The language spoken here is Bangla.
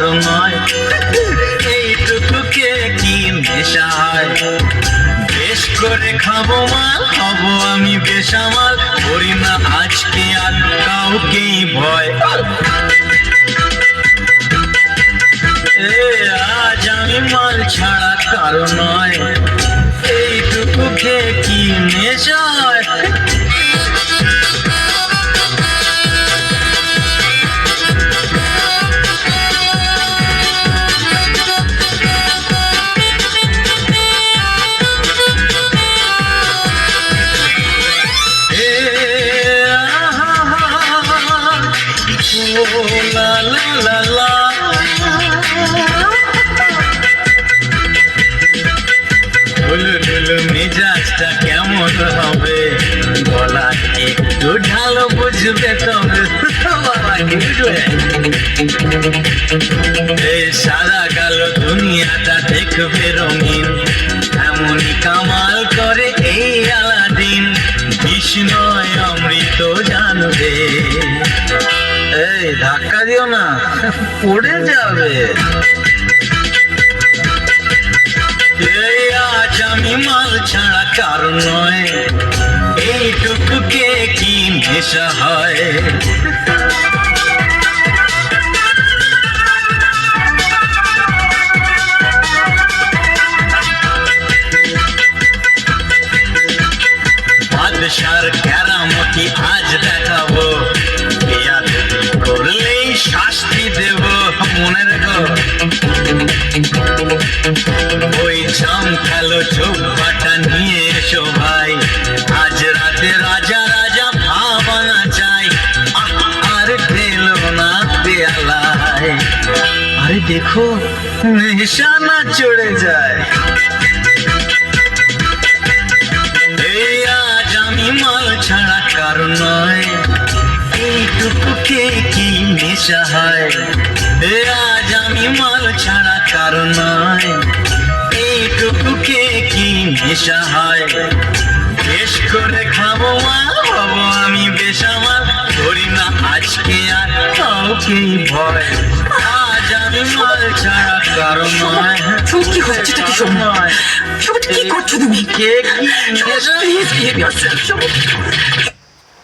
কারণ নয়, এইটুকুকে কি নেশা হয়। বেশ করে খাবো মাল, হব আমি বেসামাল, করি না আজকে আর কাউকেই ভয়। আজ আমি মাল ছাড়া কারো নয়, এইটুকু খেয়ে কি নেশা হয়। লা লা লা লা, মেজাজটা কেমন হবে, গলায় একটু ঢালো বুঝবে তবে বাবা কি বুঝবে। এই সাদা কালো দুনিয়াটা দেখবে রঙিন, এমনই কামাল করে এই আলাদিন, বিষ্ণয় অমৃত জানবে। এই ধাক্কা দিও না, পড়ে যাবে। এই আজ আমি মাল ছাড়া কারণ নয়, এইটুকুকে কি নেশা হয়। বাদশার কেরামতি আজ দেখাবো, করলেই শাস্তি দেব মনে রেখো। ওই জাম খেলো চোখটা নিয়ে এসো ভাই, আজ রাতে রাজা রাজা ভাবানা চাই। আর ঢেলো না পেয়ালায়, আরে দেখো নেশা না চড়ে যায়। এই আজ আমি মাল ছাড়া কারণ নয়, এইটুকুকে কি নেশা হয়। আজ আমি মাল ছাড়া কারণ নয়, এইটুকুকে কি নেশা হয়। বেশ করে খাবো মাল, হবো আমি বেসামাল, করি না আজকে আর কাউকেই ভয়। আজ আমি মাল ছাড়া কারণ নয়। কি হচ্ছে নয়, কি করছো তুমি? কে কি